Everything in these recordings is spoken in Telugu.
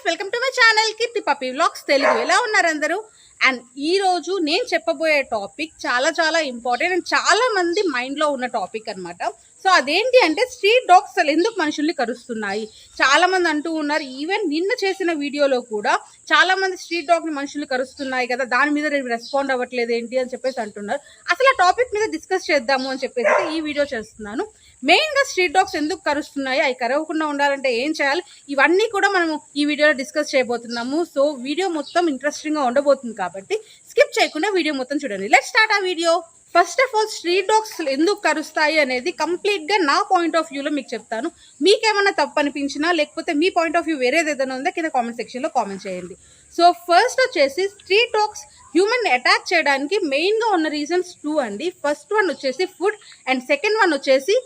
Welcome to my channel Keerthi Pappi vlogs Telugu. ఎలా ఉన్నారు అందరూ? అండ్ ఈ రోజు నేను చెప్పబోయే టాపిక్ చాలా చాలా ఇంపార్టెంట్ అండ్ చాలా మంది మైండ్లో ఉన్న టాపిక్ అనమాట. సో అదేంటి అంటే స్ట్రీట్ డాగ్స్ అసలు ఎందుకు మనుషుల్ని కరుస్తున్నాయి. చాలా మంది అంటూ ఉన్నారు, ఈవెన్ నిన్న చేసిన వీడియోలో కూడా చాలా మంది స్ట్రీట్ డాగ్ని మనుషులు కరుస్తున్నాయి కదా, దాని మీద రెస్పాండ్ అవ్వట్లేదు ఏంటి అని చెప్పేసి అంటున్నారు. అసలు ఆ టాపిక్ మీద డిస్కస్ చేద్దాము అని చెప్పేసి ఈ వీడియో చేస్తున్నాను. మెయిన్గా స్ట్రీట్ డాగ్స్ ఎందుకు కరుస్తున్నాయి, అవి కరవకుండా ఉండాలంటే ఏం చేయాలి, ఇవన్నీ కూడా మనము ఈ వీడియోలో డిస్కస్ చేయబోతున్నాము. సో వీడియో మొత్తం ఇంట్రెస్టింగ్గా ఉండబోతుంది కాబట్టి స్కిప్ చేయకుండా వీడియో మొత్తం చూడండి. లెట్స్ స్టార్ట్ ఆ video. First of all street dogs ఎందుకు కరుస్తాయి అనేది కంప్లీట్గా నా పాయింట్ ఆఫ్ వ్యూలో మీకు చెప్తాను. మీకేమైనా తప్పు అనిపించినా లేకపోతే మీ పాయింట్ ఆఫ్ వ్యూ వేరేది ఏదైనా ఉందా కింద కామెంట్ సెక్షన్లో కామెంట్ చేయండి. సో ఫస్ట్ వచ్చేసి స్ట్రీట్ డాగ్స్ హ్యూమన్ అటాక్ చేయడానికి మెయిన్గా ఉన్న రీజన్స్ 2 అండి. ఫస్ట్ వన్ వచ్చేసి ఫుడ్ అండ్ సెకండ్ వన్ వచ్చేసి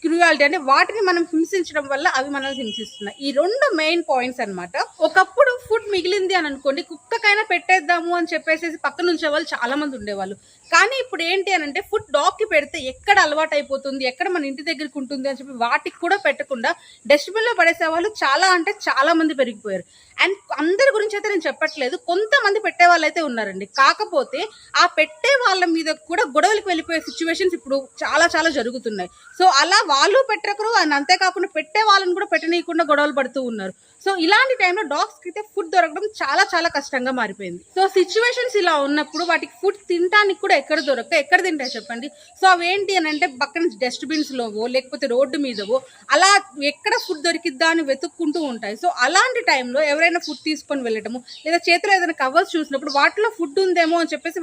క్రూయాలిటీ, అంటే వాటిని మనం హింసించడం వల్ల అవి మనల్ని హింసిస్తున్నాయి. ఈ రెండు మెయిన్ పాయింట్స్ అనమాట. ఒకప్పుడు ఫుడ్ మిగిలింది అని అనుకోండి, కుక్కకైనా పెట్టేద్దాము అని చెప్పేసి పక్కన ఉంచే వాళ్ళు చాలా మంది ఉండేవాళ్ళు. కానీ ఇప్పుడు ఏంటి అని అంటే ఫుడ్ డాగ్కి పెడితే ఎక్కడ అలవాటు అయిపోతుంది, ఎక్కడ మన ఇంటి దగ్గరికి ఉంటుంది అని చెప్పి వాటికి కూడా పెట్టకుండా డస్ట్బిన్లో పడేసే వాళ్ళు చాలా అంటే చాలా మంది పెరిగిపోయారు. అండ్ అందరి గురించి అయితే నేను చెప్పట్లేదు, కొంతమంది పెట్టే వాళ్ళు అయితే ఉన్నారండి. కాకపోతే ఆ పెట్టే వాళ్ళ మీద కూడా గొడవలకు వెళ్ళిపోయే సిచ్యువేషన్స్ ఇప్పుడు చాలా చాలా జరుగుతున్నాయి. సో అలా వాళ్ళు పెట్టకరు అని అంతేకాకుండా పెట్టే వాళ్ళని కూడా పెట్టనీయకుండా గొడవలు పడుతూ ఉన్నారు. సో ఇలాంటి టైంలో డాగ్స్కి అయితే ఫుడ్ దొరకడం చాలా చాలా కష్టంగా మారిపోయింది. సో సిచ్యువేషన్స్ ఇలా ఉన్నప్పుడు వాటికి ఫుడ్ తినడానికి కూడా ఎక్కడ తింటాయి చెప్పండి. సో అవేంటి అని అంటే పక్కన డస్ట్బిన్స్లోవో లేకపోతే రోడ్డు మీదవో అలా ఎక్కడ ఫుడ్ దొరికిద్దా అని వెతుక్కుంటూ ఉంటాయి. సో అలాంటి టైంలో ఎవరైనా ఫుడ్ తీసుకొని వెళ్ళటము లేదా చేతిలో ఏదైనా కవర్స్ చూసినప్పుడు వాటిలో ఫుడ్ ఉందేమో అని చెప్పేసి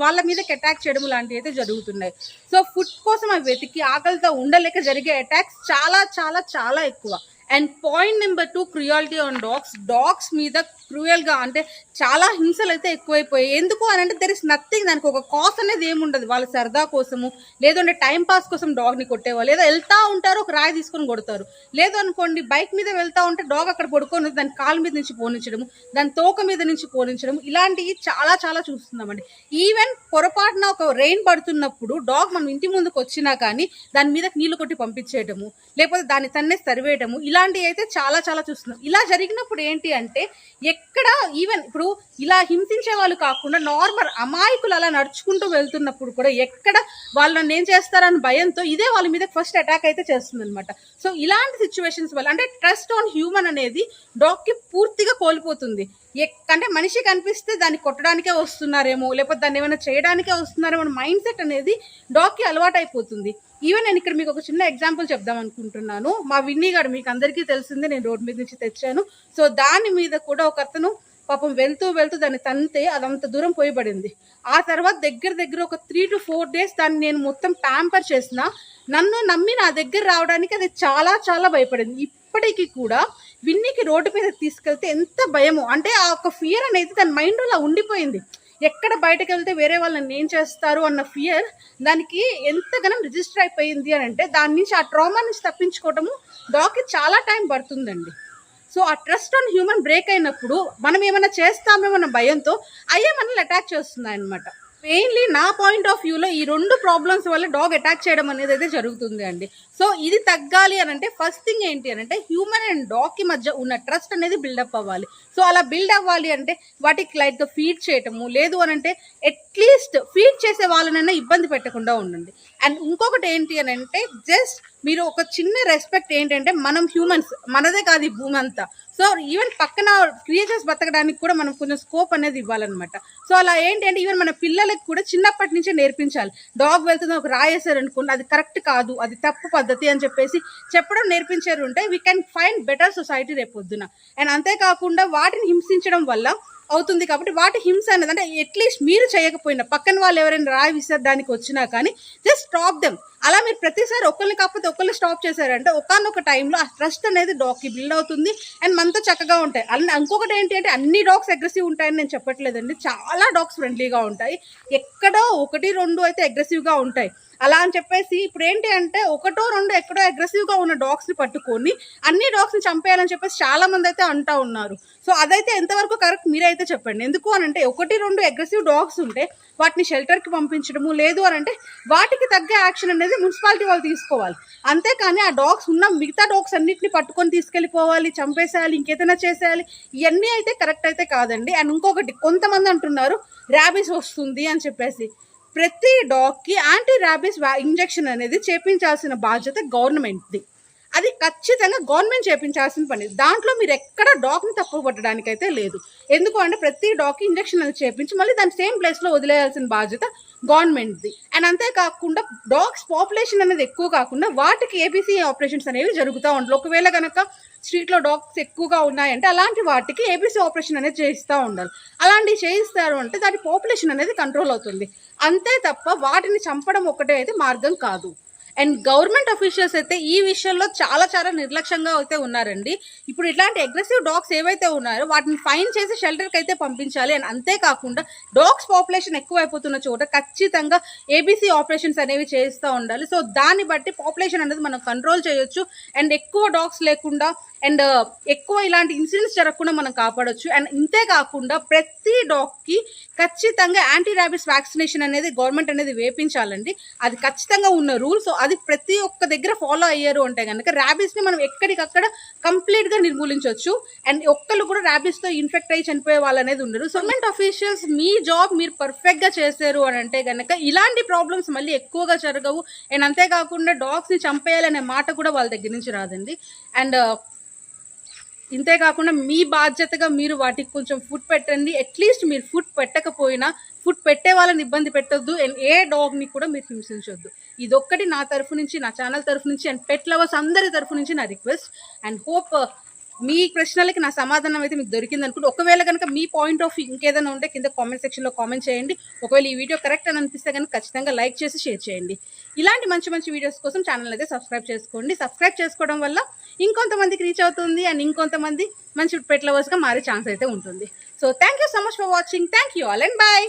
వాళ్ళ మీదకి అటాక్ చేయడం లాంటివి అయితే జరుగుతున్నాయి. సో ఫుడ్ కోసం అవి వెతికి ఆకలితో ఉండలేక జరిగే అటాక్స్ చాలా చాలా చాలా ఎక్కువ. And point number 2, cruelty on dogs. Dogs మీద క్రూయల్గా అంటే చాలా హింసలు అయితే ఎక్కువైపోయాయి. ఎందుకు అని అంటే దెర్ ఇస్ నథింగ్, దానికి ఒక కాస్ అనేది ఏముండదు. వాళ్ళ సరదా కోసము లేదంటే టైం పాస్ కోసం డాగ్ని కొట్టేవాళ్ళు, లేదా వెళ్తా ఉంటారు ఒక రాయి తీసుకొని కొడతారు. లేదు అనుకోండి బైక్ మీద వెళ్తా ఉంటే డాగ్ అక్కడ పడుకొని దాని కాలు మీద నుంచి పోనించడము, దాని తోక మీద నుంచి పోనించడం, ఇలాంటివి చాలా చాలా చూస్తున్నామండి. ఈవెన్ పొరపాటున ఒక రెయిన్ పడుతున్నప్పుడు డాగ్ మనం ఇంటి ముందుకు వచ్చినా కానీ దాని మీద నీళ్లు కొట్టి పంపించేయటము, లేకపోతే దాన్ని తన్నేసి తరివేయటము, ఇలాంటివి అయితే చాలా చాలా చూస్తున్నాం. ఇలా జరిగినప్పుడు ఏంటి అంటే ఎక్కడ ఈవెన్ ఇప్పుడు ఇలా హింసించే వాళ్ళు కాకుండా నార్మల్ అమాయకులు అలా నడుచుకుంటూ వెళ్తున్నప్పుడు కూడా ఎక్కడ వాళ్ళని ఏం చేస్తారని భయంతో ఇదే వాళ్ళ మీద ఫస్ట్ అటాక్ అయితే చేస్తుంది అనమాట. సో ఇలాంటి సిచ్యువేషన్స్ వల్ల అంటే ట్రస్ట్ ఆన్ హ్యూమన్ అనేది డాగ్కి పూర్తిగా కోల్పోతుంది. అంటే మనిషి కనిపిస్తే దాన్ని కొట్టడానికే వస్తున్నారేమో లేకపోతే దాన్ని ఏమైనా చేయడానికే వస్తున్నారేమో మైండ్ సెట్ అనేది డాగ్కి అలవాటు అయిపోతుంది. ఈవెన్ నేను ఇక్కడ మీకు ఒక చిన్న ఎగ్జాంపుల్ చెప్దాం అనుకుంటున్నాను. మా విన్నీ గారు మీకు అందరికీ తెలిసిందే, నేను రోడ్ మీద నుంచి తెచ్చాను. సో దాని మీద కూడా ఒక అతను పాపం వెళ్తూ దాన్ని తంతే అదంత దూరం పోయబడింది. ఆ తర్వాత దగ్గర ఒక 3 to 4 days దాన్ని నేను మొత్తం ప్యాంపర్ చేసిన, నన్ను నమ్మి నా దగ్గర రావడానికి అది చాలా చాలా భయపడింది. ఇప్పటికీ కూడా విన్నీకి రోడ్డు మీద తీసుకెళ్తే ఎంత భయమో, అంటే ఆ ఒక ఫియర్ అనేది దాని మైండ్లో అలా ఉండిపోయింది. ఎక్కడ బయటకు వెళ్తే వేరే వాళ్ళని ఏం చేస్తారు అన్న ఫియర్ దానికి ఎంతగానో రిజిస్టర్ అయిపోయింది అని అంటే దాని నుంచి ఆ ట్రామా నుంచి తప్పించుకోవటము డాగ్కి చాలా టైం పడుతుందండి. సో ఆ ట్రస్ట్ ఆన్ హ్యూమన్ బ్రేక్ అయినప్పుడు మనం ఏమైనా చేస్తామేమన్న భయంతో అయ్యే మనల్ని అటాక్ చేస్తున్నాయి అనమాట. మెయిన్లీ నా పాయింట్ ఆఫ్ వ్యూలో ఈ 2 ప్రాబ్లమ్స్ వల్ల డాగ్ అటాక్ చేయడం అనేది అయితే జరుగుతుంది అండి. సో ఇది తగ్గాలి అని అంటే ఫస్ట్ థింగ్ ఏంటి అని అంటే హ్యూమన్ అండ్ డాగ్కి మధ్య ఉన్న ట్రస్ట్ అనేది బిల్డప్ అవ్వాలి. సో అలా బిల్డ్ అవ్వాలి అంటే వాటికి లైట్గా ఫీడ్ చేయటము, లేదు అని అంటే అట్లీస్ట్ ఫీడ్ చేసే వాళ్ళనైనా ఇబ్బంది పెట్టకుండా ఉండండి. అండ్ ఇంకొకటి ఏంటి అని అంటే జస్ట్ మీరు ఒక చిన్న రెస్పెక్ట్ ఏంటంటే మనం హ్యూమన్స్, మనదే కాదు ఈ భూమి అంతా. సో ఈవెన్ పక్కన క్రియేచర్స్ బతకడానికి కూడా మనం కొంచెం స్కోప్ అనేది ఇవ్వాలన్నమాట. సో అలా ఏంటి అంటే ఈవెన్ మన పిల్లలకి కూడా చిన్నప్పటి నుంచే నేర్పించాలి. డాగ్ వెళ్తుంది ఒక రాయేసారు అనుకోండి, అది కరెక్ట్ కాదు, అది తప్పు పద్ధతి అని చెప్పేసి చెప్పడం నేర్పించారు ఉంటే we can find better society రేపొద్దున. అండ్ అంతేకాకుండా వాటిని హింసించడం వల్ల అవుతుంది కాబట్టి వాటి హింస అనేది అంటే అట్లీస్ట్ మీరు చేయకపోయినా పక్కన వాళ్ళు ఎవరైనా రాయి విసరడానికి వచ్చినా కానీ జస్ట్ స్టాప్ దెమ్. అలా మీరు ప్రతిసారి ఒకరిని కాకపోతే ఒకరిని స్టాప్ చేశారంటే ఒకనొక టైంలో ఆ ట్రస్ట్ అనేది డాగ్కి బిల్డ్ అవుతుంది అండ్ మనతో చక్కగా ఉంటాయి. అలా ఇంకొకటి ఏంటి అంటే అన్ని డాగ్స్ అగ్రెసివ్ ఉంటాయని నేను చెప్పట్లేదండి, చాలా డాగ్స్ ఫ్రెండ్లీగా ఉంటాయి, ఎక్కడో 1-2 అయితే అగ్రెసివ్గా ఉంటాయి. అలా అని చెప్పేసి ఇప్పుడు ఏంటి అంటే 1-2 ఎక్కడో అగ్రెసివ్గా ఉన్న డాగ్స్ని పట్టుకొని అన్ని డాగ్స్ని చంపేయాలని చెప్పేసి చాలా మంది అయితే అంటూ ఉన్నారు. సో అదైతే ఎంతవరకు కరెక్ట్ మీరైతే చెప్పండి. ఎందుకు అని అంటే 1-2 అగ్రెసివ్ డాగ్స్ ఉంటే వాటిని షెల్టర్కి పంపించడము, లేదు అని అంటే వాటికి తగ్గ యాక్షన్ అనేది అనేది మున్సిపాలిటీ వాళ్ళు తీసుకోవాలి. అంతేకాని ఆ డాగ్స్ ఉన్న మిగతా డాగ్స్ అన్నిటిని పట్టుకొని తీసుకెళ్ళిపోవాలి, చంపేసేయాలి, ఇంకేదైనా చేసేయాలి, ఇవన్నీ అయితే కరెక్ట్ అయితే కాదండి. అండ్ ఇంకొకటి, కొంతమంది అంటున్నారు ర్యాబీస్ వస్తుంది అని చెప్పేసి. ప్రతి డాగ్కి యాంటీ ర్యాబీస్ ఇంజెక్షన్ అనేది చేపించాల్సిన బాధ్యత గవర్నమెంట్ది. అది ఖచ్చితంగా గవర్నమెంట్ చేపించాల్సిన పని. దాంట్లో మీరు ఎక్కడ డాగ్ని తప్పు పట్టడానికి అయితే లేదు. ఎందుకు అంటే ప్రతి డాగ్కి ఇంజెక్షన్ అనేది చేపించి మళ్ళీ దాని సేమ్ ప్లేస్లో వదిలేయాల్సిన బాధ్యత గవర్నమెంట్ది. అండ్ అంతేకాకుండా డాగ్స్ పాపులేషన్ అనేది ఎక్కువ కాకుండా వాటికి ఏబీసీ ఆపరేషన్స్ అనేవి జరుగుతూ ఉంటాయి. ఒకవేళ కనుక స్ట్రీట్లో డాగ్స్ ఎక్కువగా ఉన్నాయంటే అలాంటి వాటికి ఏబీసీ ఆపరేషన్ అనేది చేయిస్తూ ఉండాలి. అలాంటివి చేయిస్తారు అంటే దాని పాపులేషన్ అనేది కంట్రోల్ అవుతుంది. అంతే తప్ప వాటిని చంపడం ఒకటే అయితే మార్గం కాదు. అండ్ గవర్నమెంట్ అఫీషియల్స్ అయితే ఈ విషయంలో చాలా చాలా నిర్లక్ష్యంగా అయితే ఉన్నారండి. ఇప్పుడు ఇట్లాంటి అగ్రెసివ్ డాగ్స్ ఏవైతే ఉన్నాయో వాటిని ఫైన్ చేసి షెల్టర్కి అయితే పంపించాలి. అండ్ అంతేకాకుండా డాగ్స్ పాపులేషన్ ఎక్కువైపోతున్న చోట ఖచ్చితంగా ఏబీసీ ఆపరేషన్స్ అనేవి చేస్తూ ఉండాలి. సో దాన్ని బట్టి పాపులేషన్ అనేది మనం కంట్రోల్ చేయొచ్చు. అండ్ ఎక్కువ డాగ్స్ లేకుండా అండ్ ఎక్కువ ఇలాంటి ఇన్సిడెంట్స్ జరగకుండా మనం కాపాడొచ్చు. అండ్ ఇంతేకాకుండా ప్రతి డాగ్కి ఖచ్చితంగా యాంటీ ర్యాబీస్ వ్యాక్సినేషన్ అనేది గవర్నమెంట్ అనేది వేపించాలండి. అది ఖచ్చితంగా ఉన్న రూల్. సో అది ప్రతి ఒక్క దగ్గర ఫాలో అయ్యారు అంటే కనుక ర్యాబీస్ని మనం ఎక్కడికక్కడ కంప్లీట్గా నిర్మూలించవచ్చు. అండ్ ఒక్కళ్ళు కూడా ర్యాబీస్తో ఇన్ఫెక్ట్ అయ్యి చనిపోయే వాళ్ళు అనేది ఉండరు. సో గవర్నమెంట్ అఫీషియల్స్ మీ జాబ్ మీరు పర్ఫెక్ట్గా చేశారు అని అంటే కనుక ఇలాంటి ప్రాబ్లమ్స్ మళ్ళీ ఎక్కువగా జరగవు. అండ్ అంతేకాకుండా డాగ్స్ని చంపేయాలనే మాట కూడా వాళ్ళ దగ్గర నుంచి రాదండి. అండ్ ఇంతేకాకుండా మీ బాధ్యతగా మీరు వాటికి కొంచెం ఫుడ్ పెట్టండి. అట్లీస్ట్ మీరు ఫుడ్ పెట్టకపోయినా ఫుడ్ పెట్టే వాళ్ళని ఇబ్బంది పెట్టొద్దు. అండ్ ఏ డాగ్ని కూడా మీరు హింసించొద్దు. ఇదొక్కటి నా తరఫు నుంచి, నా ఛానల్ తరఫు నుంచి అండ్ పెట్ లవర్స్ అందరి తరఫు నుంచి నా రిక్వెస్ట్. అండ్ హోప్ మీ ప్రశ్నలకి నా సమాధానం అయితే మీకు దొరికింది అనుకుంటే, ఒకవేళ కనుక మీ పాయింట్ ఆఫ్ వ్యూ ఇంకేదైనా ఉంటే కింద కామెంట్ సెక్షన్లో కామెంట్ చేయండి. ఒకవేళ ఈ వీడియో కరెక్ట్ అని అనిపిస్తే కనుక ఖచ్చితంగా లైక్ చేసి షేర్ చేయండి. ఇలాంటి మంచి మంచి వీడియోస్ కోసం ఛానల్ అయితే సబ్స్క్రైబ్ చేసుకోండి. సబ్స్క్రైబ్ చేసుకోవడం వల్ల ఇంకొంతమందికి రీచ్ అవుతుంది అండ్ ఇంకొంతమంది మంచి పెట్ లవర్స్గా మారే ఛాన్స్ అయితే ఉంటుంది. So thank you so much for watching. Thank you all and bye.